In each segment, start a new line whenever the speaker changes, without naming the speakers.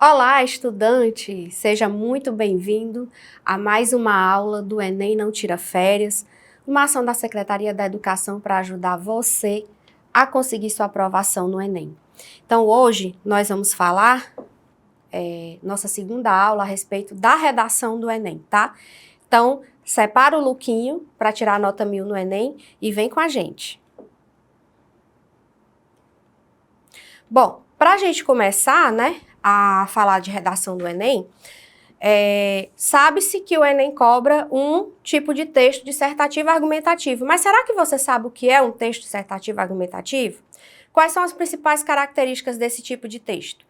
Olá, estudante! Seja muito bem-vindo a mais uma aula do Enem Não Tira Férias, uma ação da Secretaria da Educação para ajudar você a conseguir sua aprovação no Enem. Então, hoje nós vamos falar nossa segunda aula a respeito da redação do Enem, tá? Então, separa o Luquinho para tirar a nota 1000 no Enem e vem com a gente. Bom, para a gente começar, a falar de redação do Enem, sabe-se que o Enem cobra um tipo de texto dissertativo argumentativo. Mas será que você sabe o que é um texto dissertativo argumentativo? Quais são as principais características desse tipo de texto?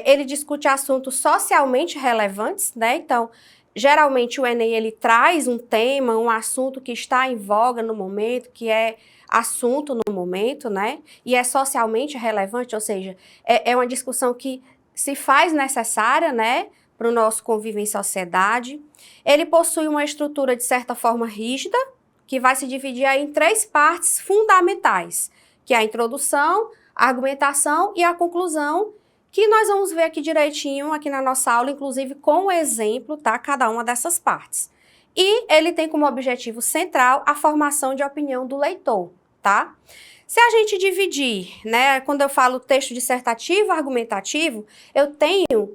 Ele discute assuntos socialmente relevantes, né? Então, geralmente o Enem ele traz um tema, um assunto que está em voga no momento, que é assunto no momento, né? E é socialmente relevante, ou seja, é uma discussão que se faz necessária, né? Para o nosso convívio em sociedade. Ele possui uma estrutura, de certa forma, rígida, que vai se dividir aí em 3 partes fundamentais, que é a introdução, a argumentação e a conclusão, que nós vamos ver aqui direitinho, aqui na nossa aula, inclusive com o exemplo, tá? Cada uma dessas partes. E ele tem como objetivo central a formação de opinião do leitor, tá? Se a gente dividir, né, quando eu falo texto dissertativo, argumentativo, eu tenho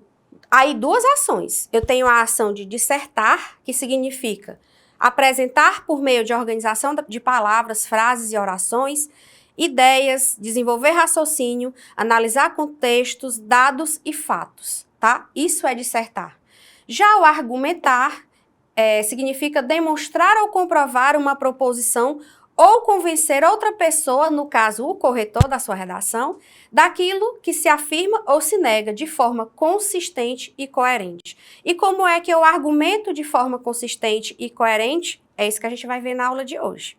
aí 2 ações. Eu tenho a ação de dissertar, que significa apresentar por meio de organização de palavras, frases e orações, ideias, desenvolver raciocínio, analisar contextos, dados e fatos, tá? Isso é dissertar. Já o argumentar significa demonstrar ou comprovar uma proposição ou convencer outra pessoa, no caso o corretor da sua redação, daquilo que se afirma ou se nega de forma consistente e coerente. E como é que eu argumento de forma consistente e coerente? É isso que a gente vai ver na aula de hoje.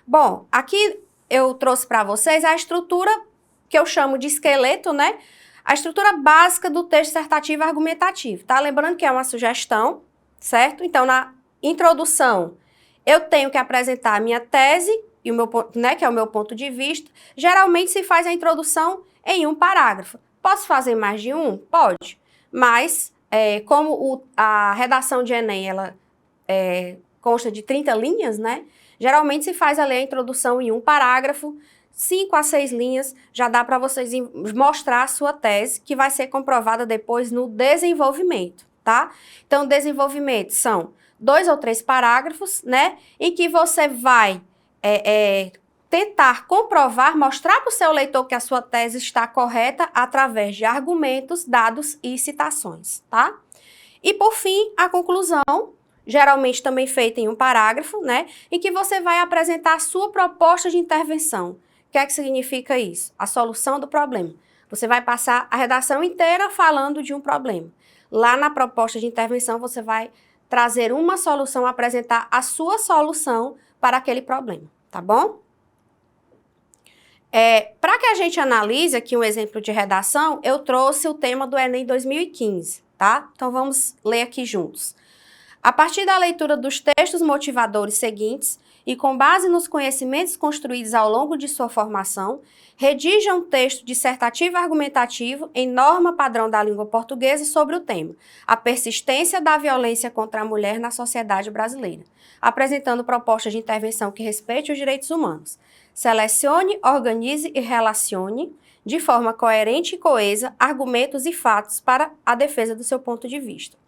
Bom, aqui eu trouxe para vocês a estrutura que eu chamo de esqueleto, né? A estrutura básica do texto dissertativo argumentativo, tá? Lembrando que é uma sugestão, certo? Então, na introdução, eu tenho que apresentar a minha tese, e o meu, né, que é o meu ponto de vista. Geralmente se faz a introdução em um parágrafo. Posso fazer mais de um? Pode. Mas, como a redação de Enem, ela consta de 30 linhas, né? Geralmente se faz ali a introdução em um parágrafo, 5 a 6 linhas, já dá para vocês mostrar a sua tese, que vai ser comprovada depois no desenvolvimento, tá? Então, desenvolvimento são 2 ou 3 parágrafos, né? Em que você vai tentar comprovar, mostrar para o seu leitor que a sua tese está correta através de argumentos, dados e citações, tá? E, por fim, a conclusão, geralmente também feita em um parágrafo, né? Em que você vai apresentar a sua proposta de intervenção. O que é que significa isso? A solução do problema. Você vai passar a redação inteira falando de um problema. Lá na proposta de intervenção, você vai trazer uma solução, apresentar a sua solução para aquele problema, tá bom? Para que a gente analise aqui um exemplo de redação, eu trouxe o tema do Enem 2015, tá? Então, vamos ler aqui juntos. A partir da leitura dos textos motivadores seguintes e com base nos conhecimentos construídos ao longo de sua formação, redija um texto dissertativo argumentativo em norma padrão da língua portuguesa sobre o tema, a persistência da violência contra a mulher na sociedade brasileira, apresentando propostas de intervenção que respeite os direitos humanos. Selecione, organize e relacione, de forma coerente e coesa, argumentos e fatos para a defesa do seu ponto de vista.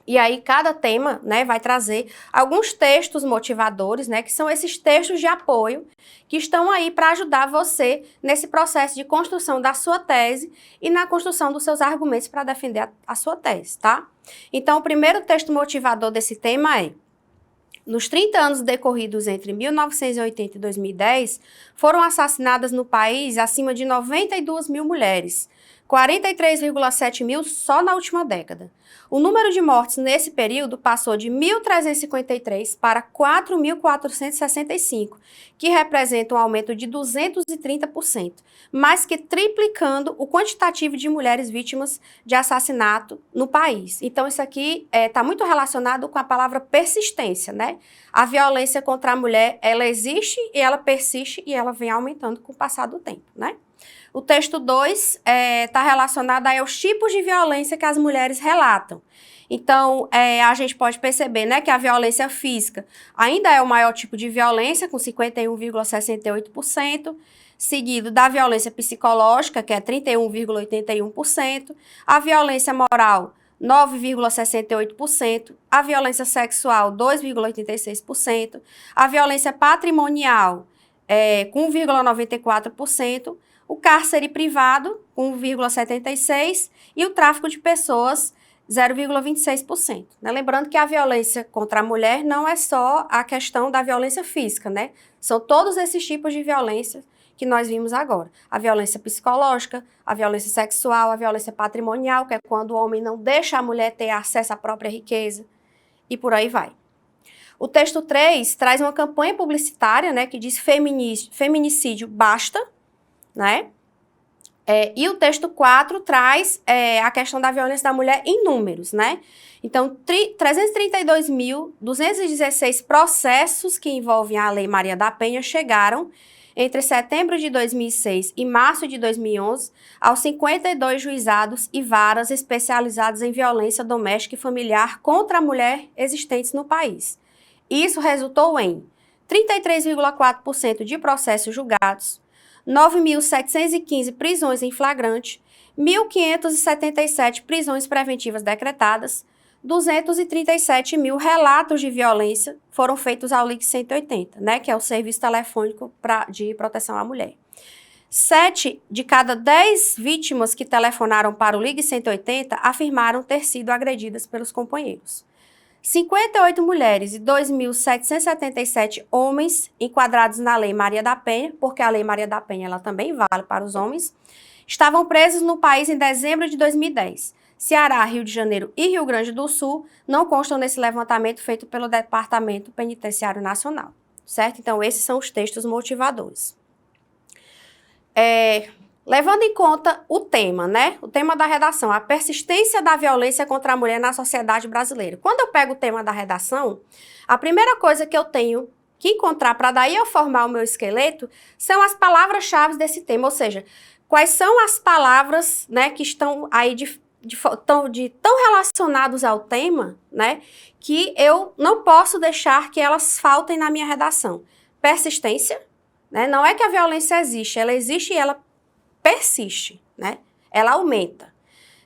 E aí, cada tema, né, vai trazer alguns textos motivadores, né, que são esses textos de apoio que estão aí para ajudar você nesse processo de construção da sua tese e na construção dos seus argumentos para defender a sua tese, tá? Então, o primeiro texto motivador desse tema é: nos 30 anos decorridos entre 1980 e 2010, foram assassinadas no país acima de 92 mil mulheres, 43,7 mil só na última década. O número de mortes nesse período passou de 1.353 para 4.465, que representa um aumento de 230%, mais que triplicando o quantitativo de mulheres vítimas de assassinato no país. Então, isso aqui está muito relacionado com a palavra persistência, né? a violência contra a mulher, ela existe e ela persiste e ela vem aumentando com o passar do tempo, né? O texto 2 está relacionado aí aos tipos de violência que as mulheres relatam. Então, a gente pode perceber, né, que a violência física ainda é o maior tipo de violência, com 51,68%, seguido da violência psicológica, que é 31,81%, a violência moral, 9,68%, a violência sexual, 2,86%, a violência patrimonial, com 1,94%, o cárcere privado, com 1,76%, e o tráfico de pessoas, 0,26%. Né? Lembrando que a violência contra a mulher não é só a questão da violência física, né? São todos esses tipos de violência que nós vimos agora. A violência psicológica, a violência sexual, a violência patrimonial, que é quando o homem não deixa a mulher ter acesso à própria riqueza, e por aí vai. O texto 3 traz uma campanha publicitária, né, que diz feminicídio basta, né? E o texto 4 traz a questão da violência da mulher em números, né? Então, 332.216 processos que envolvem a Lei Maria da Penha chegaram entre setembro de 2006 e março de 2011 aos 52 juizados e varas especializados em violência doméstica e familiar contra a mulher existentes no país. Isso resultou em 33,4% de processos julgados, 9.715 prisões em flagrante, 1.577 prisões preventivas decretadas, 237 mil relatos de violência foram feitos ao LIC 180, né, que é o Serviço Telefônico de Proteção à Mulher. 7 de cada 10 vítimas que telefonaram para o LIC 180 afirmaram ter sido agredidas pelos companheiros. 58 mulheres e 2.777 homens enquadrados na Lei Maria da Penha, porque a Lei Maria da Penha ela também vale para os homens, estavam presos no país em dezembro de 2010. Ceará, Rio de Janeiro e Rio Grande do Sul não constam nesse levantamento feito pelo Departamento Penitenciário Nacional, certo? Então, esses são os textos motivadores. Levando em conta o tema, né? O tema da redação, a persistência da violência contra a mulher na sociedade brasileira. Quando eu pego o tema da redação, a primeira coisa que eu tenho que encontrar para daí eu formar o meu esqueleto são as palavras-chave desse tema, ou seja, quais são as palavras, né, que estão aí tão relacionados ao tema, né, que eu não posso deixar que elas faltem na minha redação. Persistência, né, não é que a violência existe e ela persiste, né, ela aumenta.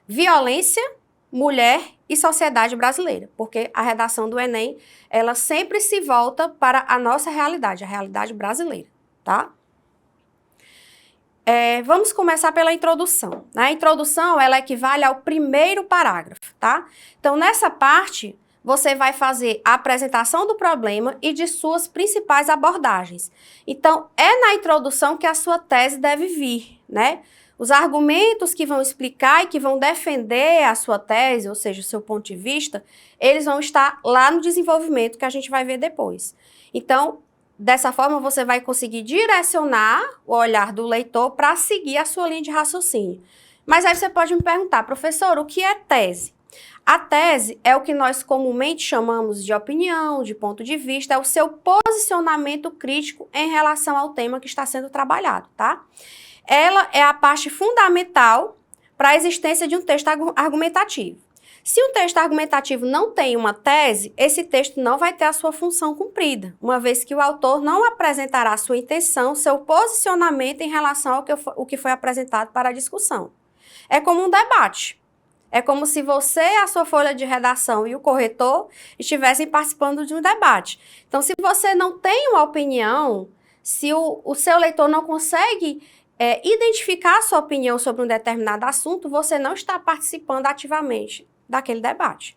Violência, mulher e sociedade brasileira, porque a redação do Enem, ela sempre se volta para a nossa realidade, a realidade brasileira, tá? Vamos começar pela introdução. A introdução, ela equivale ao primeiro parágrafo, tá? Então, nessa parte, você vai fazer a apresentação do problema e de suas principais abordagens. Então, é na introdução que a sua tese deve vir, né? Os argumentos que vão explicar e que vão defender a sua tese, ou seja, o seu ponto de vista, eles vão estar lá no desenvolvimento que a gente vai ver depois. Então, dessa forma, você vai conseguir direcionar o olhar do leitor para seguir a sua linha de raciocínio. Mas aí você pode me perguntar, professor, o que é tese? A tese é o que nós comumente chamamos de opinião, de ponto de vista, é o seu posicionamento crítico em relação ao tema que está sendo trabalhado, tá? Ela é a parte fundamental para a existência de um texto argumentativo. Se um texto argumentativo não tem uma tese, esse texto não vai ter a sua função cumprida, uma vez que o autor não apresentará sua intenção, seu posicionamento em relação ao que foi apresentado para a discussão. É como um debate. É como se você, a sua folha de redação e o corretor estivessem participando de um debate. Então, se você não tem uma opinião, se o seu leitor não consegue identificar a sua opinião sobre um determinado assunto, você não está participando ativamente daquele debate.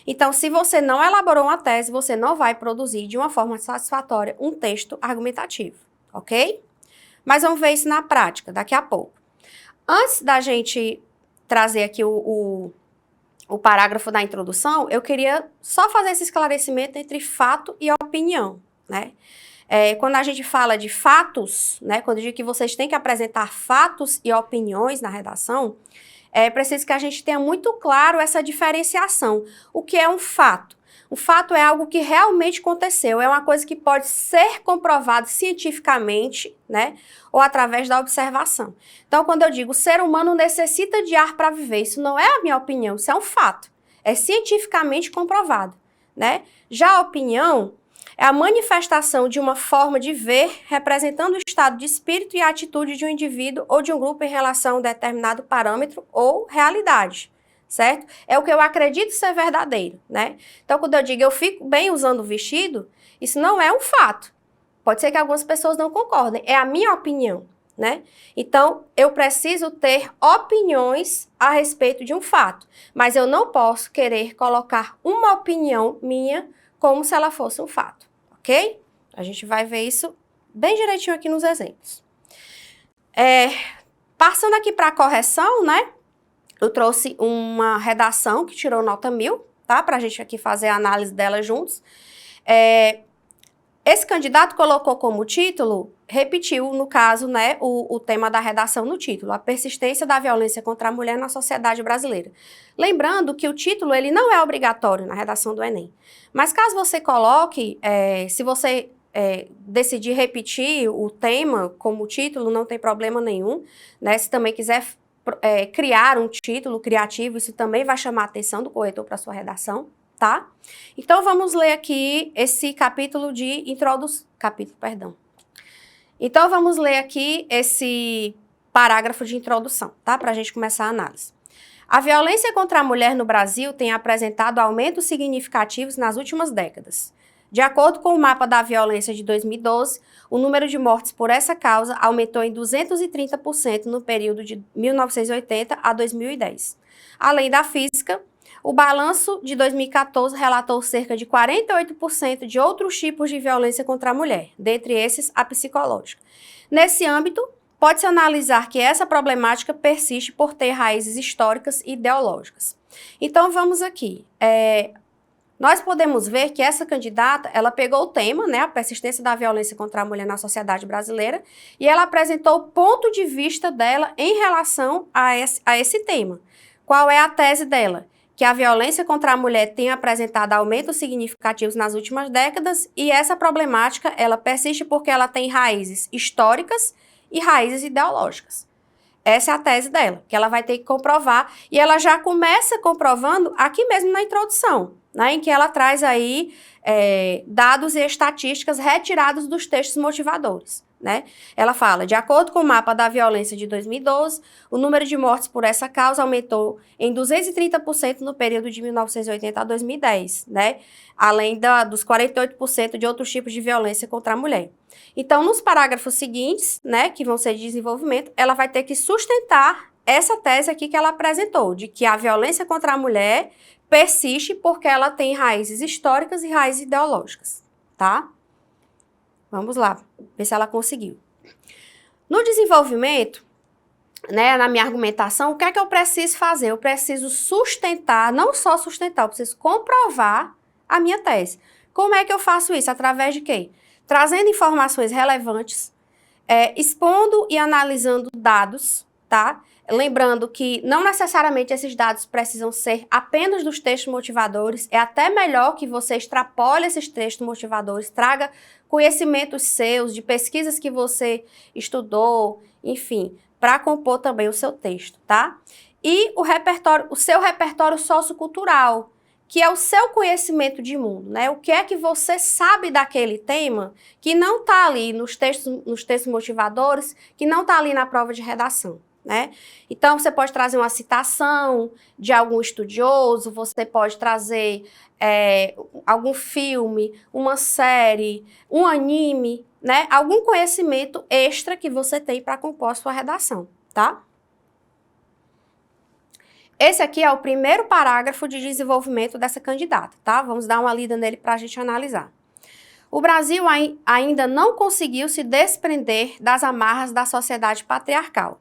Então, se você não elaborou uma tese, você não vai produzir de uma forma satisfatória um texto argumentativo, ok? Mas vamos ver isso na prática, daqui a pouco. Antes da gente trazer aqui o parágrafo da introdução, eu queria só fazer esse esclarecimento entre fato e opinião, né? Quando a gente fala de fatos, né, quando eu digo que vocês têm que apresentar fatos e opiniões na redação, é preciso que a gente tenha muito claro essa diferenciação. O que é um fato? Um fato é algo que realmente aconteceu, é uma coisa que pode ser comprovada cientificamente, né? Ou através da observação. Então, quando eu digo o ser humano necessita de ar para viver, isso não é a minha opinião, isso é um fato. É cientificamente comprovado, né? Já a opinião é a manifestação de uma forma de ver representando o estado de espírito e a atitude de um indivíduo ou de um grupo em relação a um determinado parâmetro ou realidade, certo? É o que eu acredito ser verdadeiro, né? Então, quando eu digo eu fico bem usando o vestido, isso não é um fato. Pode ser que algumas pessoas não concordem, é a minha opinião, né? Então, eu preciso ter opiniões a respeito de um fato, mas eu não posso querer colocar uma opinião minha como se ela fosse um fato, ok? A gente vai ver isso bem direitinho aqui nos exemplos. Passando aqui para a correção, né? Eu trouxe uma redação que tirou nota 1000, tá? Para a gente aqui fazer a análise dela juntos. Esse candidato colocou como título, repetiu, no caso, né, o tema da redação no título, a persistência da violência contra a mulher na sociedade brasileira. Lembrando que o título, ele não é obrigatório na redação do Enem. Mas caso você coloque, se você decidir repetir o tema como título, não tem problema nenhum, né? Se também quiser criar um título criativo, isso também vai chamar a atenção do corretor para sua redação. Tá? Então, vamos ler aqui esse capítulo de introdução. Então, vamos ler aqui esse parágrafo de introdução, tá? Para a gente começar a análise. A violência contra a mulher no Brasil tem apresentado aumentos significativos nas últimas décadas. De acordo com o mapa da violência de 2012, o número de mortes por essa causa aumentou em 230% no período de 1980 a 2010. Além da física, o balanço de 2014 relatou cerca de 48% de outros tipos de violência contra a mulher, dentre esses a psicológica. Nesse âmbito, pode-se analisar que essa problemática persiste por ter raízes históricas e ideológicas. Então, vamos aqui. Nós podemos ver que essa candidata, ela pegou o tema, né, a persistência da violência contra a mulher na sociedade brasileira, e ela apresentou o ponto de vista dela em relação a esse tema. Qual é a tese dela? Que a violência contra a mulher tem apresentado aumentos significativos nas últimas décadas e essa problemática, ela persiste porque ela tem raízes históricas e raízes ideológicas. Essa é a tese dela, que ela vai ter que comprovar e ela já começa comprovando aqui mesmo na introdução, né, em que ela traz aí dados e estatísticas retirados dos textos motivadores. Né? Ela fala, de acordo com o mapa da violência de 2012, o número de mortes por essa causa aumentou em 230% no período de 1980 a 2010, né? Além dos 48% de outros tipos de violência contra a mulher. Então, nos parágrafos seguintes, né, que vão ser de desenvolvimento, ela vai ter que sustentar essa tese aqui que ela apresentou, de que a violência contra a mulher persiste porque ela tem raízes históricas e raízes ideológicas, tá? Vamos lá, ver se ela conseguiu. No desenvolvimento, né, na minha argumentação, o que é que eu preciso fazer? Eu preciso sustentar, não só sustentar, eu preciso comprovar a minha tese. Como é que eu faço isso? Através de quê? Trazendo informações relevantes, expondo e analisando dados, tá? Lembrando que não necessariamente esses dados precisam ser apenas dos textos motivadores, é até melhor que você extrapole esses textos motivadores, traga conhecimentos seus, de pesquisas que você estudou, enfim, para compor também o seu texto, tá? E o seu repertório sociocultural, que é o seu conhecimento de mundo, né? O que é que você sabe daquele tema que não está ali nos textos motivadores, que não está ali na prova de redação. Né? Então, você pode trazer uma citação de algum estudioso, você pode trazer algum filme, uma série, um anime, né? Algum conhecimento extra que você tem para compor a sua redação, tá? Esse aqui é o primeiro parágrafo de desenvolvimento dessa candidata, tá? Vamos dar uma lida nele para a gente analisar. O Brasil ainda não conseguiu se desprender das amarras da sociedade patriarcal.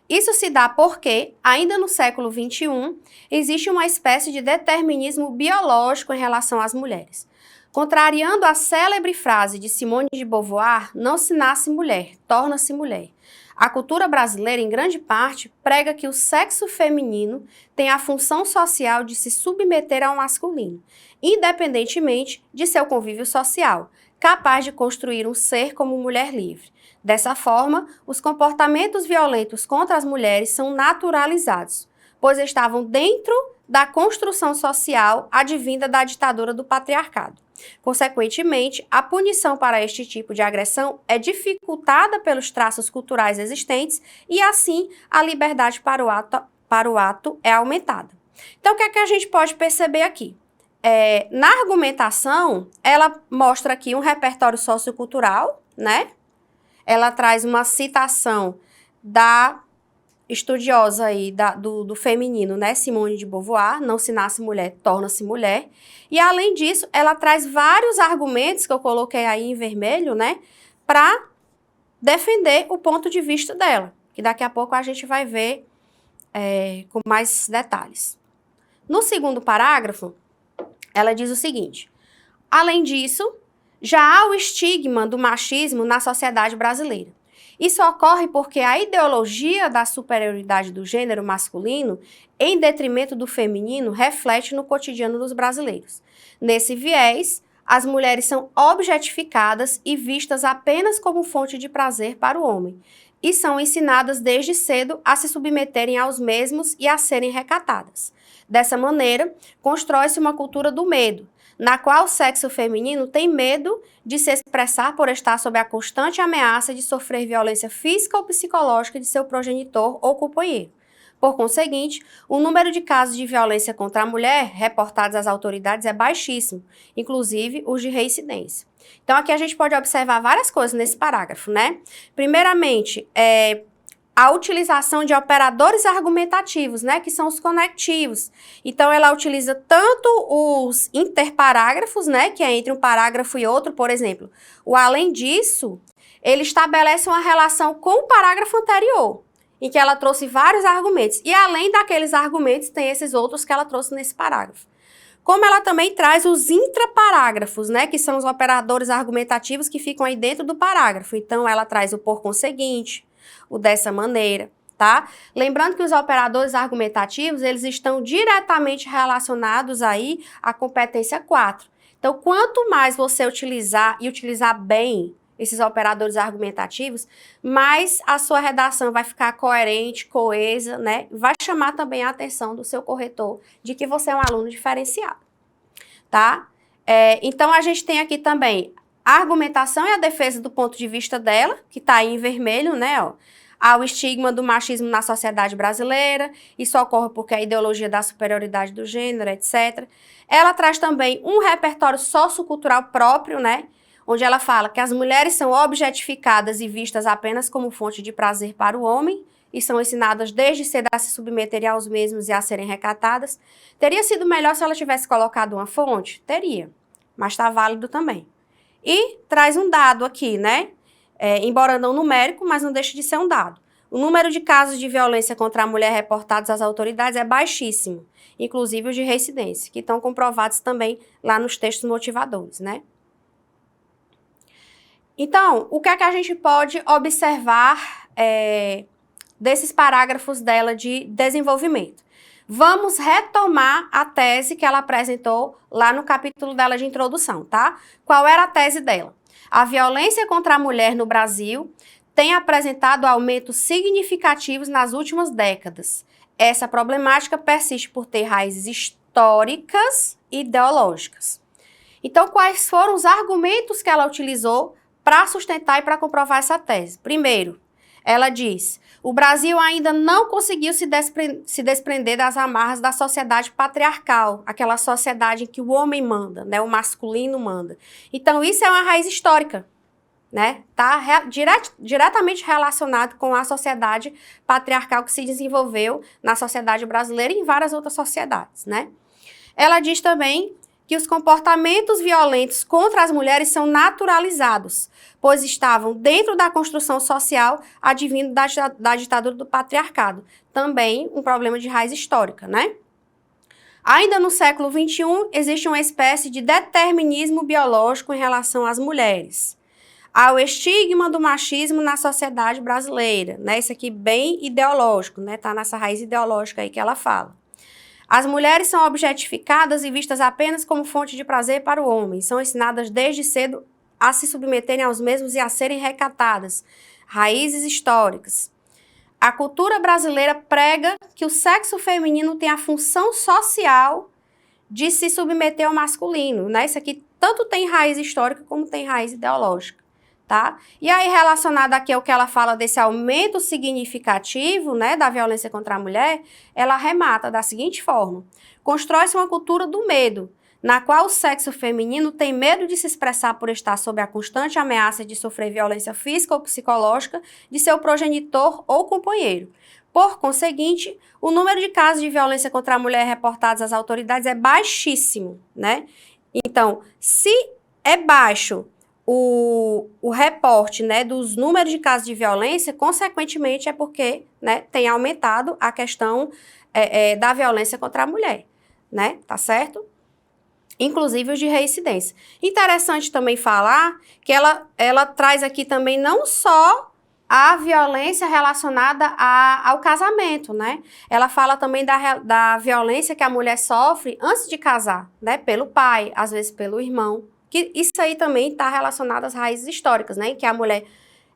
Isso se dá porque, ainda no século XXI, existe uma espécie de determinismo biológico em relação às mulheres. Contrariando a célebre frase de Simone de Beauvoir, não se nasce mulher, torna-se mulher. A cultura brasileira, em grande parte, prega que o sexo feminino tem a função social de se submeter ao masculino, independentemente de seu convívio social, capaz de construir um ser como mulher livre. Dessa forma, os comportamentos violentos contra as mulheres são naturalizados, pois estavam dentro da construção social advinda da ditadura do patriarcado. Consequentemente, a punição para este tipo de agressão é dificultada pelos traços culturais existentes e, assim, a liberdade para o ato é aumentada. Então, o que é que a gente pode perceber aqui? Na argumentação, ela mostra aqui um repertório sociocultural, né? Ela traz uma citação da estudiosa aí do feminino, né, Simone de Beauvoir, não se nasce mulher, torna-se mulher. E além disso, ela traz vários argumentos que eu coloquei aí em vermelho, né, para defender o ponto de vista dela, que daqui a pouco a gente vai ver com mais detalhes. No segundo parágrafo, ela diz o seguinte: além disso, já há o estigma do machismo na sociedade brasileira. Isso ocorre porque a ideologia da superioridade do gênero masculino, em detrimento do feminino, reflete no cotidiano dos brasileiros. Nesse viés, as mulheres são objetificadas e vistas apenas como fonte de prazer para o homem, e são ensinadas desde cedo a se submeterem aos mesmos e a serem recatadas. Dessa maneira, constrói-se uma cultura do medo, na qual o sexo feminino tem medo de se expressar por estar sob a constante ameaça de sofrer violência física ou psicológica de seu progenitor ou companheiro. Por conseguinte, o número de casos de violência contra a mulher reportados às autoridades é baixíssimo, inclusive os de reincidência. Então, aqui a gente pode observar várias coisas nesse parágrafo, né? Primeiramente, a utilização de operadores argumentativos, né, que são os conectivos. Então, ela utiliza tanto os interparágrafos, né, que é entre um parágrafo e outro, por exemplo. O além disso, ele estabelece uma relação com o parágrafo anterior, em que ela trouxe vários argumentos. E além daqueles argumentos, tem esses outros que ela trouxe nesse parágrafo. Como ela também traz os intraparágrafos, né, que são os operadores argumentativos que ficam aí dentro do parágrafo. Então, ela traz o por conseguinte, o dessa maneira, tá? Lembrando que os operadores argumentativos, eles estão diretamente relacionados aí à competência 4. Então, quanto mais você utilizar e utilizar bem esses operadores argumentativos, mais a sua redação vai ficar coerente, coesa, né? Vai chamar também a atenção do seu corretor de que você é um aluno diferenciado, tá? Então, a gente tem aqui também a argumentação e a defesa do ponto de vista dela, que está aí em vermelho, né, ó. Há o estigma do machismo na sociedade brasileira, isso ocorre porque a ideologia da superioridade do gênero, etc. Ela traz também um repertório sociocultural próprio, né, onde ela fala que as mulheres são objetificadas e vistas apenas como fonte de prazer para o homem, e são ensinadas desde cedo a se submeterem aos mesmos e a serem recatadas. Teria sido melhor se ela tivesse colocado uma fonte? Teria, mas está válido também. E traz um dado aqui, né? Embora não numérico, mas não deixa de ser um dado. O número de casos de violência contra a mulher reportados às autoridades é baixíssimo, inclusive os de reincidência, que estão comprovados também lá nos textos motivadores, né? Então, o que é que a gente pode observar desses parágrafos dela de desenvolvimento? Vamos retomar a tese que ela apresentou lá no capítulo dela de introdução, tá? Qual era a tese dela? A violência contra a mulher no Brasil tem apresentado aumentos significativos nas últimas décadas. Essa problemática persiste por ter raízes históricas e ideológicas. Então, quais foram os argumentos que ela utilizou para sustentar e para comprovar essa tese? Primeiro, ela diz: o Brasil ainda não conseguiu se desprender das amarras da sociedade patriarcal, aquela sociedade em que o homem manda, né, o masculino manda. Então, isso é uma raiz histórica, né? Tá diretamente relacionado com a sociedade patriarcal que se desenvolveu na sociedade brasileira e em várias outras sociedades, né? Ela diz também que os comportamentos violentos contra as mulheres são naturalizados, pois estavam dentro da construção social advindo da ditadura do patriarcado. Também um problema de raiz histórica, né? Ainda no século XXI, existe uma espécie de determinismo biológico em relação às mulheres. Há o estigma do machismo na sociedade brasileira, né? Isso aqui bem ideológico, né? Tá nessa raiz ideológica aí que ela fala. As mulheres são objetificadas e vistas apenas como fonte de prazer para o homem. São ensinadas desde cedo a se submeterem aos mesmos e a serem recatadas. Raízes históricas. A cultura brasileira prega que o sexo feminino tem a função social de se submeter ao masculino, né? Isso aqui tanto tem raiz histórica como tem raiz ideológica, tá? E aí, relacionado aqui ao que ela fala desse aumento significativo, né, da violência contra a mulher, ela arremata da seguinte forma: constrói-se uma cultura do medo, na qual o sexo feminino tem medo de se expressar por estar sob a constante ameaça de sofrer violência física ou psicológica de seu progenitor ou companheiro. Por conseguinte, o número de casos de violência contra a mulher reportados às autoridades é baixíssimo, né? Então, se é baixo o reporte, né, dos números de casos de violência, consequentemente é porque, né, tem aumentado a questão da violência contra a mulher, né? Tá certo? Inclusive os de reincidência. Interessante também falar que ela traz aqui também não só a violência relacionada ao casamento, né? Ela fala também da violência que a mulher sofre antes de casar, né? Pelo pai, às vezes pelo irmão. Que isso aí também está relacionado às raízes históricas, né? Em que a mulher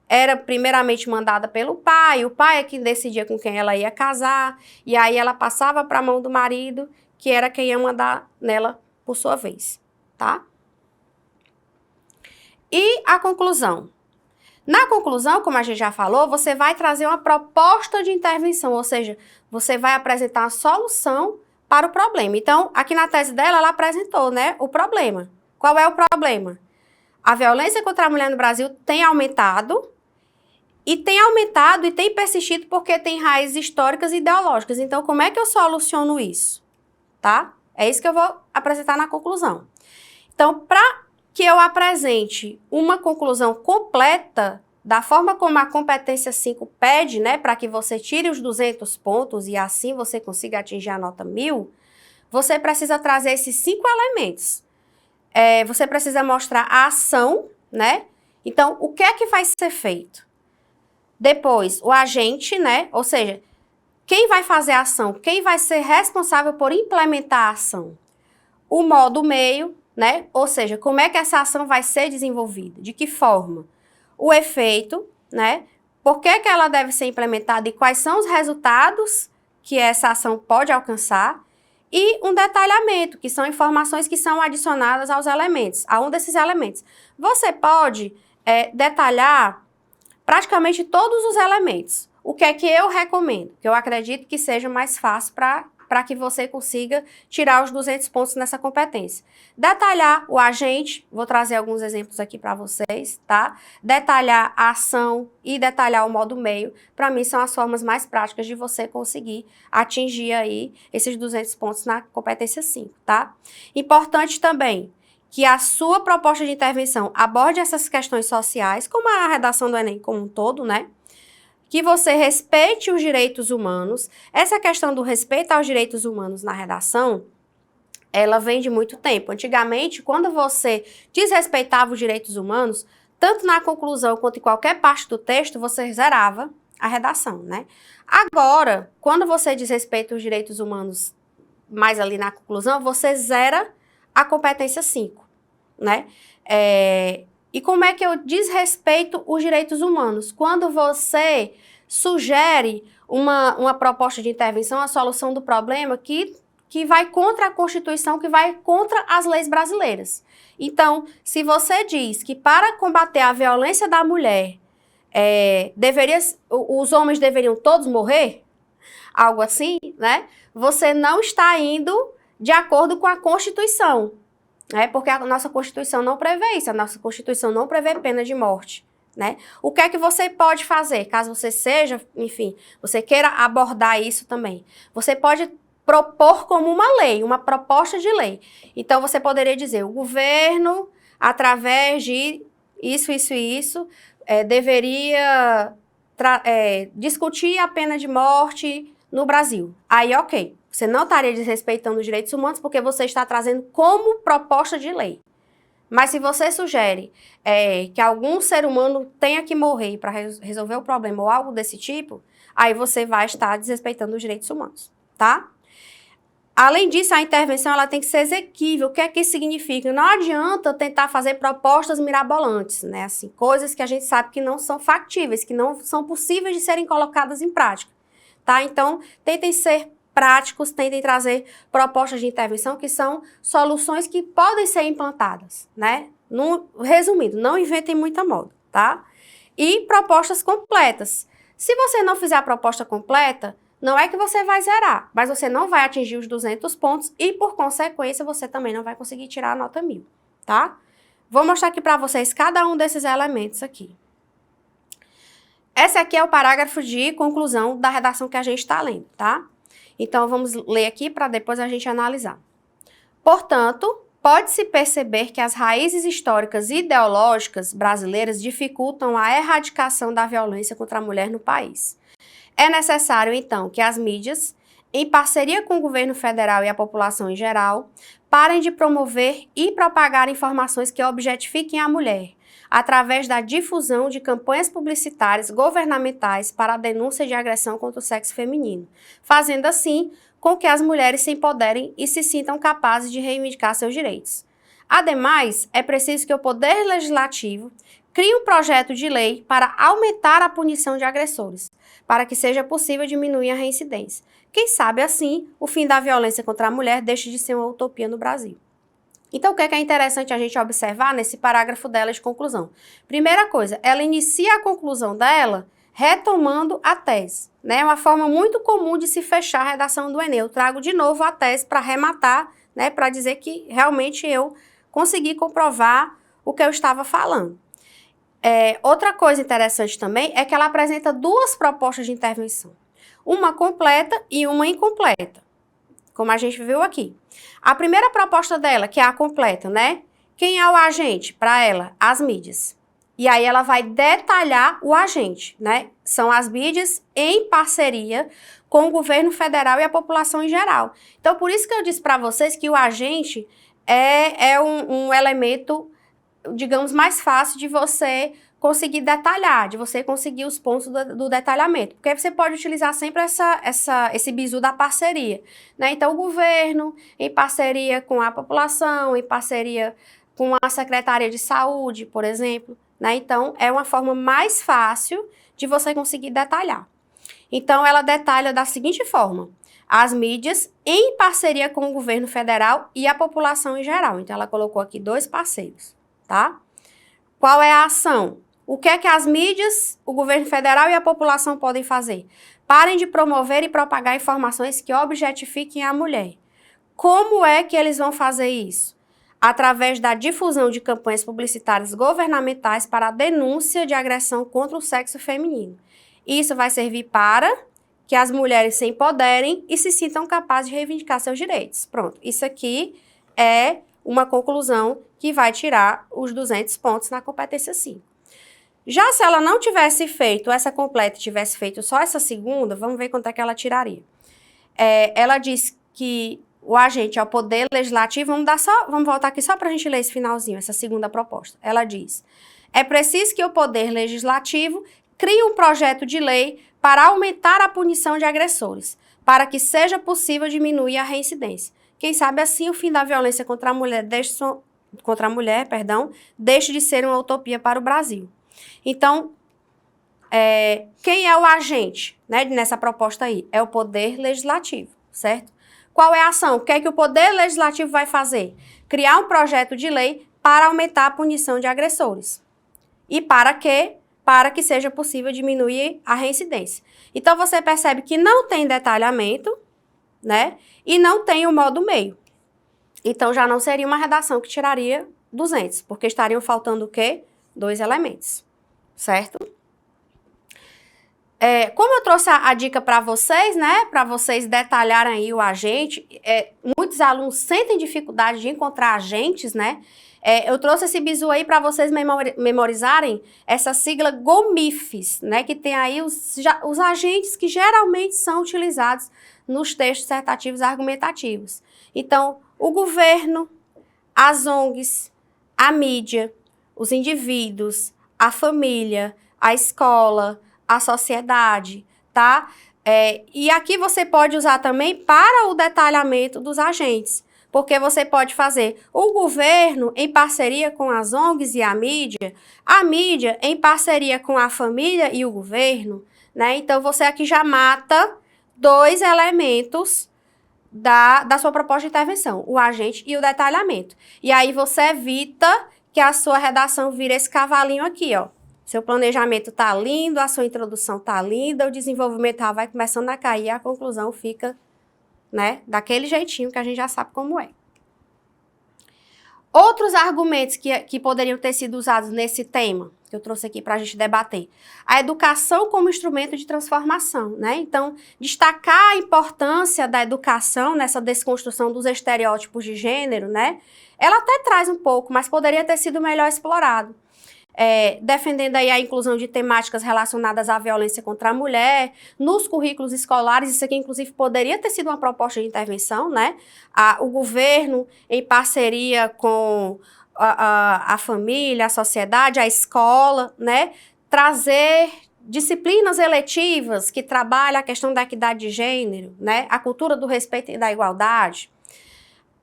era primeiramente mandada pelo pai, o pai é quem decidia com quem ela ia casar, e aí ela passava para a mão do marido, que era quem ia mandar nela por sua vez, tá? E a conclusão? Na conclusão, como a gente já falou, você vai trazer uma proposta de intervenção, ou seja, você vai apresentar a solução para o problema. Então, aqui na tese dela, ela apresentou, né, o problema. Qual é o problema? A violência contra a mulher no Brasil tem aumentado e tem persistido porque tem raízes históricas e ideológicas. Então, como é que eu soluciono isso? Tá? É isso que eu vou apresentar na conclusão. Então, para que eu apresente uma conclusão completa, da forma como a competência 5 pede, né, para que você tire os 200 pontos e assim você consiga atingir a nota 1000, você precisa trazer esses 5 elementos. Você precisa mostrar a ação, né? Então, o que é que vai ser feito? Depois, o agente, né? Ou seja, quem vai fazer a ação? Quem vai ser responsável por implementar a ação? O modo meio, né? Ou seja, como é que essa ação vai ser desenvolvida? De que forma? O efeito, né? Por que que ela deve ser implementada e quais são os resultados que essa ação pode alcançar? E um detalhamento, que são informações que são adicionadas aos elementos, a um desses elementos. Você pode detalhar praticamente todos os elementos. O que é que eu recomendo? Que eu acredito que seja mais fácil para que você consiga tirar os 200 pontos nessa competência. Detalhar o agente, vou trazer alguns exemplos aqui para vocês, tá? Detalhar a ação e detalhar o modo meio, para mim são as formas mais práticas de você conseguir atingir aí esses 200 pontos na competência 5, tá? Importante também que a sua proposta de intervenção aborde essas questões sociais, como a redação do Enem como um todo, né? Que você respeite os direitos humanos. Essa questão do respeito aos direitos humanos na redação, ela vem de muito tempo. Antigamente, quando você desrespeitava os direitos humanos, tanto na conclusão quanto em qualquer parte do texto, você zerava a redação, né? Agora, quando você desrespeita os direitos humanos mais ali na conclusão, você zera a competência 5, né? E como é que eu desrespeito os direitos humanos? Quando você sugere uma proposta de intervenção, a solução do problema que vai contra a Constituição, que vai contra as leis brasileiras. Então, se você diz que para combater a violência da mulher, os homens deveriam todos morrer, algo assim, né? Você não está indo de acordo com a Constituição. Porque a nossa Constituição não prevê isso, a nossa Constituição não prevê pena de morte, né? O que é que você pode fazer, caso você seja, enfim, você queira abordar isso também? Você pode propor como uma lei, uma proposta de lei. Então, você poderia dizer, o governo, através de isso, deveria discutir a pena de morte no Brasil. Aí, ok, Você não estaria desrespeitando os direitos humanos porque você está trazendo como proposta de lei. Mas se você sugere que algum ser humano tenha que morrer para resolver o problema ou algo desse tipo, aí você vai estar desrespeitando os direitos humanos, tá? Além disso, a intervenção ela tem que ser exequível. O que é que isso significa? Não adianta tentar fazer propostas mirabolantes, né? Assim, coisas que a gente sabe que não são factíveis, que não são possíveis de serem colocadas em prática, tá? Então, tentem ser práticos, tentem trazer propostas de intervenção que são soluções que podem ser implantadas, né? Resumindo, não inventem muita moda, tá? E propostas completas. Se você não fizer a proposta completa, não é que você vai zerar, mas você não vai atingir os 200 pontos e, por consequência, você também não vai conseguir tirar a nota 1000, tá? Vou mostrar aqui para vocês cada um desses elementos aqui. Esse aqui é o parágrafo de conclusão da redação que a gente está lendo, tá? Então, vamos ler aqui para depois a gente analisar. Portanto, pode-se perceber que as raízes históricas e ideológicas brasileiras dificultam a erradicação da violência contra a mulher no país. É necessário, então, que as mídias, em parceria com o governo federal e a população em geral, parem de promover e propagar informações que objetifiquem a mulher, através da difusão de campanhas publicitárias governamentais para a denúncia de agressão contra o sexo feminino, fazendo assim com que as mulheres se empoderem e se sintam capazes de reivindicar seus direitos. Ademais, é preciso que o Poder Legislativo crie um projeto de lei para aumentar a punição de agressores, para que seja possível diminuir a reincidência. Quem sabe, assim, o fim da violência contra a mulher deixe de ser uma utopia no Brasil. Então, o que é interessante a gente observar nesse parágrafo dela de conclusão? Primeira coisa, ela inicia a conclusão dela retomando a tese, né? É uma forma muito comum de se fechar a redação do Enem. Eu trago de novo a tese para arrematar, né? Para dizer que realmente eu consegui comprovar o que eu estava falando. Outra coisa interessante também é que ela apresenta duas propostas de intervenção. Uma completa e uma incompleta, como a gente viu aqui. A primeira proposta dela, que é a completa, né? Quem é o agente? Para ela, as mídias. E aí ela vai detalhar o agente, né? São as mídias em parceria com o governo federal e a população em geral. Então, por isso que eu disse para vocês que o agente é um elemento, digamos, mais fácil de você conseguir detalhar, de você conseguir os pontos do detalhamento. Porque você pode utilizar sempre esse bizu da parceria, né? Então, o governo, em parceria com a população, em parceria com a Secretaria de Saúde, por exemplo, né? Então, é uma forma mais fácil de você conseguir detalhar. Então, ela detalha da seguinte forma: as mídias em parceria com o governo federal e a população em geral. Então, ela colocou aqui 2 parceiros, tá? Qual é a ação? O que é que as mídias, o governo federal e a população podem fazer? Parem de promover e propagar informações que objetifiquem a mulher. Como é que eles vão fazer isso? Através da difusão de campanhas publicitárias governamentais para a denúncia de agressão contra o sexo feminino. Isso vai servir para que as mulheres se empoderem e se sintam capazes de reivindicar seus direitos. Pronto, isso aqui é uma conclusão que vai tirar os 200 pontos na competência 5. Já se ela não tivesse feito essa completa e tivesse feito só essa segunda, vamos ver quanto é que ela tiraria. Ela diz que o agente é o Poder Legislativo, vamos voltar aqui só para a gente ler esse finalzinho, essa segunda proposta. Ela diz: é preciso que o Poder Legislativo crie um projeto de lei para aumentar a punição de agressores, para que seja possível diminuir a reincidência. Quem sabe assim o fim da violência contra a mulher deixe de ser uma utopia para o Brasil. Então, quem é o agente, né, nessa proposta aí? É o Poder Legislativo, certo? Qual é a ação? O que é que o Poder Legislativo vai fazer? Criar um projeto de lei para aumentar a punição de agressores. E para quê? Para que seja possível diminuir a reincidência. Então, você percebe que não tem detalhamento, né? E não tem o modo meio. Então, já não seria uma redação que tiraria 200, porque estariam faltando o quê? 2 elementos, certo? Como eu trouxe a dica para vocês, né? Para vocês detalharem aí o agente, muitos alunos sentem dificuldade de encontrar agentes, né? Eu trouxe esse bizu aí para vocês memorizarem essa sigla GOMIFES, né, que tem aí os agentes que geralmente são utilizados nos textos dissertativos argumentativos. Então, o governo, as ONGs, a mídia, os indivíduos, a família, a escola, a sociedade, tá? E aqui você pode usar também para o detalhamento dos agentes, porque você pode fazer o governo em parceria com as ONGs e a mídia em parceria com a família e o governo, né? Então, você aqui já mata 2 elementos da sua proposta de intervenção, o agente e o detalhamento. E aí você evita que a sua redação vire esse cavalinho aqui, ó. Seu planejamento tá lindo, a sua introdução tá linda, o desenvolvimento já vai começando a cair e a conclusão fica, né, daquele jeitinho que a gente já sabe como é. Outros argumentos que poderiam ter sido usados nesse tema, que eu trouxe aqui para a gente debater. A educação como instrumento de transformação, né? Então, destacar a importância da educação nessa desconstrução dos estereótipos de gênero, né? Ela até traz um pouco, mas poderia ter sido melhor explorado. Defendendo aí a inclusão de temáticas relacionadas à violência contra a mulher, nos currículos escolares, isso aqui inclusive poderia ter sido uma proposta de intervenção, né? O governo, em parceria com a família, a sociedade, a escola, né? Trazer disciplinas eletivas que trabalham a questão da equidade de gênero, né? A cultura do respeito e da igualdade.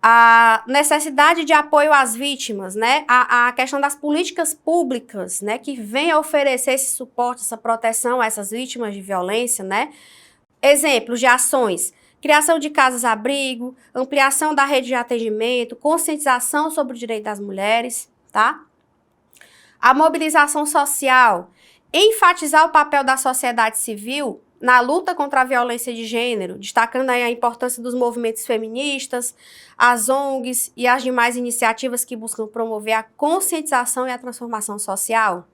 A necessidade de apoio às vítimas, né? A questão das políticas públicas, né? Que vem a oferecer esse suporte, essa proteção a essas vítimas de violência, né? Exemplos de ações: criação de casas-abrigo, ampliação da rede de atendimento, conscientização sobre o direito das mulheres, tá? A mobilização social, enfatizar o papel da sociedade civil na luta contra a violência de gênero, destacando aí a importância dos movimentos feministas, as ONGs e as demais iniciativas que buscam promover a conscientização e a transformação social.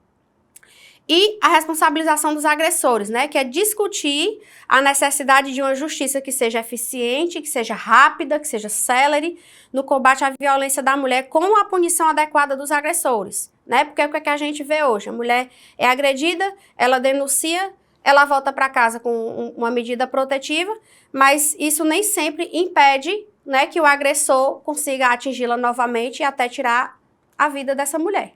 E a responsabilização dos agressores, né, que é discutir a necessidade de uma justiça que seja eficiente, que seja rápida, que seja célere no combate à violência da mulher com a punição adequada dos agressores, né, porque o que a gente vê hoje? A mulher é agredida, ela denuncia, ela volta para casa com uma medida protetiva, mas isso nem sempre impede, né, que o agressor consiga atingi-la novamente e até tirar a vida dessa mulher.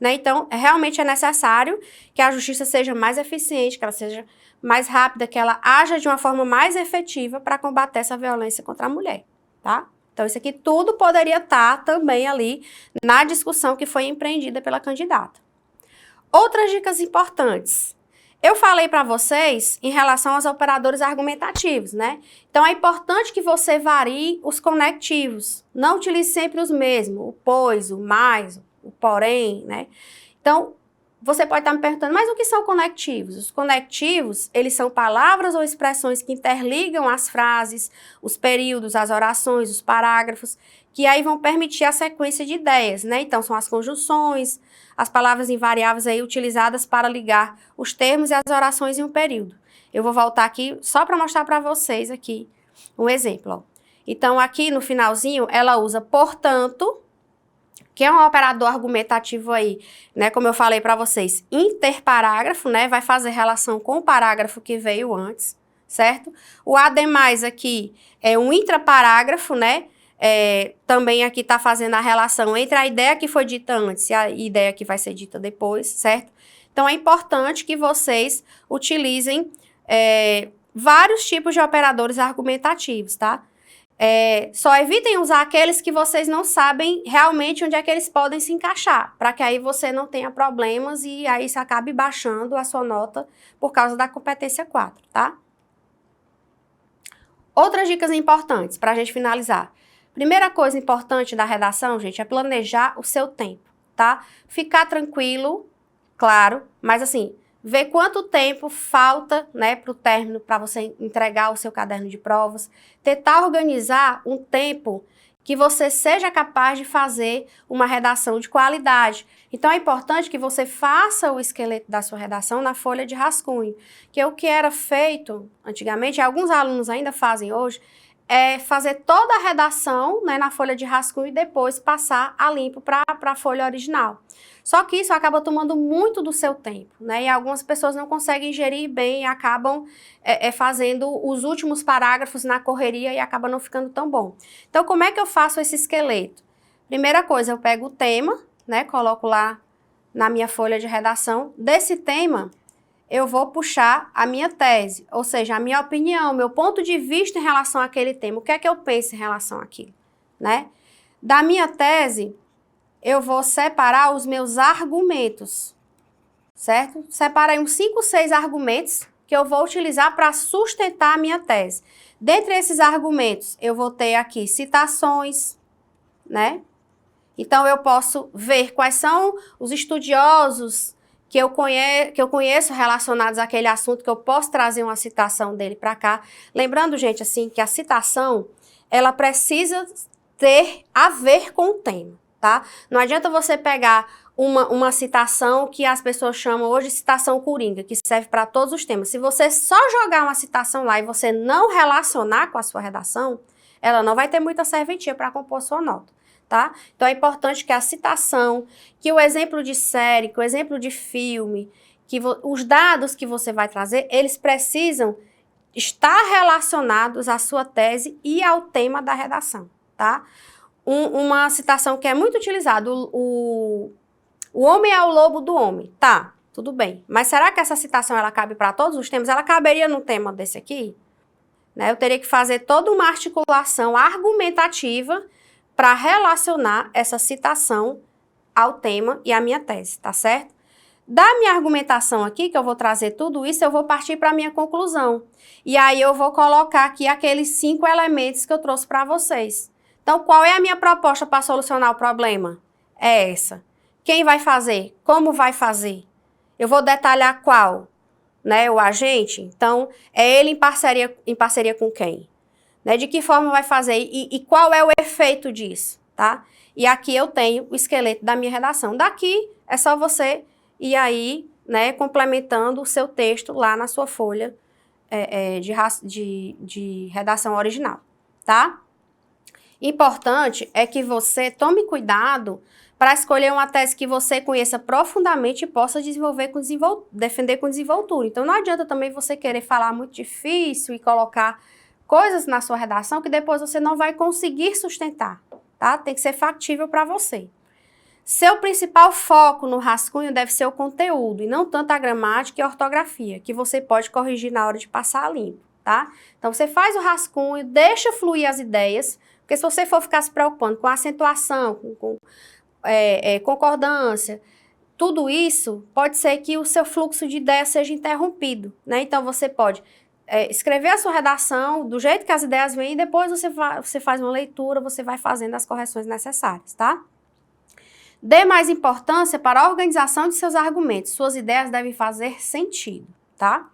Né? Então, realmente é necessário que a justiça seja mais eficiente, que ela seja mais rápida, que ela haja de uma forma mais efetiva para combater essa violência contra a mulher, tá? Então, isso aqui tudo poderia estar também ali na discussão que foi empreendida pela candidata. Outras dicas importantes. Eu falei para vocês em relação aos operadores argumentativos, né? Então, é importante que você varie os conectivos. Não utilize sempre os mesmos, o pois, o mais, o porém, né? Então, você pode estar me perguntando, mas o que são conectivos? Os conectivos, eles são palavras ou expressões que interligam as frases, os períodos, as orações, os parágrafos, que aí vão permitir a sequência de ideias, né? Então, são as conjunções, as palavras invariáveis aí utilizadas para ligar os termos e as orações em um período. Eu vou voltar aqui só para mostrar para vocês aqui um exemplo, ó. Então, aqui no finalzinho, ela usa portanto, que é um operador argumentativo aí, né, como eu falei para vocês, interparágrafo, né, vai fazer relação com o parágrafo que veio antes, certo? O ademais aqui é um intraparágrafo, né, também aqui está fazendo a relação entre a ideia que foi dita antes e a ideia que vai ser dita depois, certo? Então, é importante que vocês utilizem vários tipos de operadores argumentativos, tá? Só evitem usar aqueles que vocês não sabem realmente onde é que eles podem se encaixar, para que aí você não tenha problemas e aí você acabe baixando a sua nota por causa da competência 4, tá? Outras dicas importantes para a gente finalizar. Primeira coisa importante da redação, gente, é planejar o seu tempo, tá? Ficar tranquilo, claro, mas assim, ver quanto tempo falta, né, para o término, para você entregar o seu caderno de provas. Tentar organizar um tempo que você seja capaz de fazer uma redação de qualidade. Então, é importante que você faça o esqueleto da sua redação na folha de rascunho, que é o que era feito antigamente, e alguns alunos ainda fazem hoje, é fazer toda a redação, né, na folha de rascunho e depois passar a limpo para para a folha original. Só que isso acaba tomando muito do seu tempo, né? E algumas pessoas não conseguem gerir bem e acabam fazendo os últimos parágrafos na correria e acaba não ficando tão bom. Então, como é que eu faço esse esqueleto? Primeira coisa, eu pego o tema, né? Coloco lá na minha folha de redação. Desse tema, eu vou puxar a minha tese, ou seja, a minha opinião, meu ponto de vista em relação àquele tema. O que é que eu penso em relação àquilo, né? Da minha tese, eu vou separar os meus argumentos, certo? Separei uns 5, 6 argumentos que eu vou utilizar para sustentar a minha tese. Dentre esses argumentos, eu vou ter aqui citações, né? Então, eu posso ver quais são os estudiosos que eu conheço relacionados àquele assunto, que eu posso trazer uma citação dele para cá. Lembrando, gente, assim, que a citação, ela precisa ter a ver com o tema, tá? Não adianta você pegar uma citação que as pessoas chamam hoje de citação coringa, que serve para todos os temas. Se você só jogar uma citação lá e você não relacionar com a sua redação, ela não vai ter muita serventia para compor sua nota, tá? Então, é importante que a citação, que o exemplo de série, que o exemplo de filme, que os dados que você vai trazer, eles precisam estar relacionados à sua tese e ao tema da redação, tá? Uma citação que é muito utilizada, o homem é o lobo do homem. Tá, tudo bem. Mas será que essa citação ela cabe para todos os temas? Ela caberia num tema desse aqui? Né? Eu teria que fazer toda uma articulação argumentativa para relacionar essa citação ao tema e à minha tese, tá certo? Da minha argumentação aqui, que eu vou trazer tudo isso, eu vou partir para a minha conclusão. E aí eu vou colocar aqui aqueles 5 elementos que eu trouxe para vocês. Então, qual é a minha proposta para solucionar o problema? É essa. Quem vai fazer? Como vai fazer? Eu vou detalhar qual, né? O agente. Então, é ele em parceria com quem? Né? De que forma vai fazer? E qual é o efeito disso, tá? E aqui eu tenho o esqueleto da minha redação. Daqui é só você ir aí, né, complementando o seu texto lá na sua folha de redação original, tá? Importante é que você tome cuidado para escolher uma tese que você conheça profundamente e possa defender com desenvoltura. Então, não adianta também você querer falar muito difícil e colocar coisas na sua redação que depois você não vai conseguir sustentar, tá? Tem que ser factível para você. Seu principal foco no rascunho deve ser o conteúdo e não tanto a gramática e a ortografia, que você pode corrigir na hora de passar a limpo, tá? Então, você faz o rascunho, deixa fluir as ideias, porque se você for ficar se preocupando com acentuação, com concordância, tudo isso pode ser que o seu fluxo de ideias seja interrompido, né? Então, você pode escrever a sua redação do jeito que as ideias vêm e depois você faz uma leitura, você vai fazendo as correções necessárias, tá? Dê mais importância para a organização de seus argumentos. Suas ideias devem fazer sentido, tá?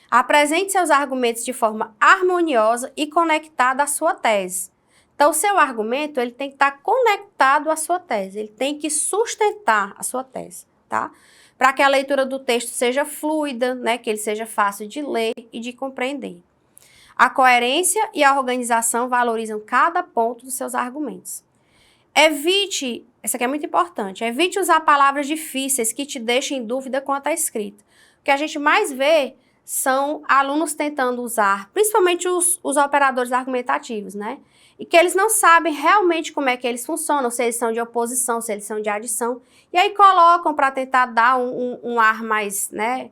Apresente seus argumentos de forma harmoniosa e conectada à sua tese. Então, o seu argumento, ele tem que estar conectado à sua tese, ele tem que sustentar a sua tese, tá? Para que a leitura do texto seja fluida, né, que ele seja fácil de ler e de compreender. A coerência e a organização valorizam cada ponto dos seus argumentos. Evite, isso aqui é muito importante, evite usar palavras difíceis que te deixem em dúvida quanto à escrita. O que a gente mais vê são alunos tentando usar, principalmente os operadores argumentativos, né? E que eles não sabem realmente como é que eles funcionam, se eles são de oposição, se eles são de adição. E aí colocam para tentar dar um ar mais, né,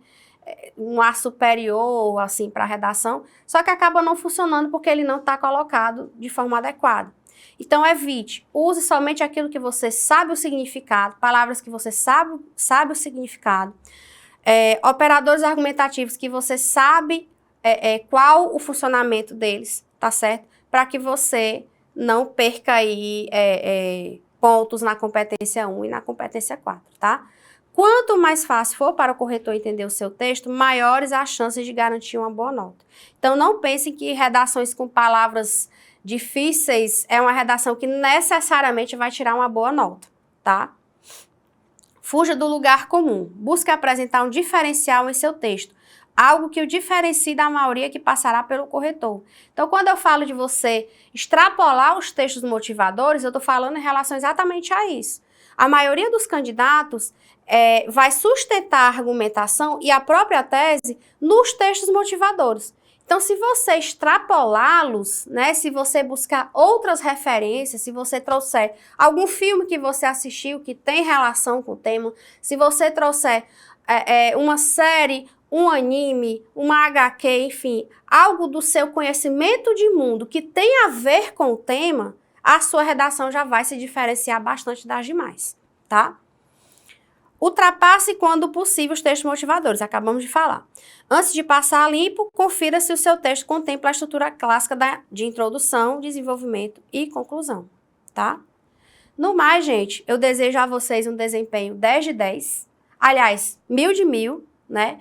um ar superior, assim, para a redação, só que acaba não funcionando porque ele não está colocado de forma adequada. Então, evite, use somente aquilo que você sabe o significado, palavras que você sabe o significado, operadores argumentativos que você sabe qual o funcionamento deles, tá certo? Para que você não perca aí pontos na competência 1 e na competência 4, tá? Quanto mais fácil for para o corretor entender o seu texto, maiores as chances de garantir uma boa nota. Então, não pensem que redações com palavras difíceis é uma redação que necessariamente vai tirar uma boa nota, tá? Fuja do lugar comum. Busque apresentar um diferencial em seu texto. Algo que o diferencie da maioria que passará pelo corretor. Então, quando eu falo de você extrapolar os textos motivadores, eu estou falando em relação exatamente a isso. A maioria dos candidatos vai sustentar a argumentação e a própria tese nos textos motivadores. Então, se você extrapolá-los, né, se você buscar outras referências, se você trouxer algum filme que você assistiu que tem relação com o tema, se você trouxer uma série, um anime, uma HQ, enfim, algo do seu conhecimento de mundo que tem a ver com o tema, a sua redação já vai se diferenciar bastante das demais, tá? Ultrapasse, quando possível, os textos motivadores, acabamos de falar. Antes de passar a limpo, confira se o seu texto contempla a estrutura clássica de introdução, desenvolvimento e conclusão, tá? No mais, gente, eu desejo a vocês um desempenho 10 de 10, aliás, 1000 de 1000, né?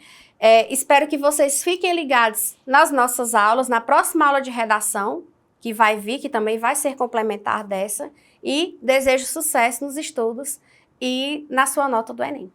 Espero que vocês fiquem ligados nas nossas aulas, na próxima aula de redação, que vai vir, que também vai ser complementar dessa, e desejo sucesso nos estudos e na sua nota do Enem.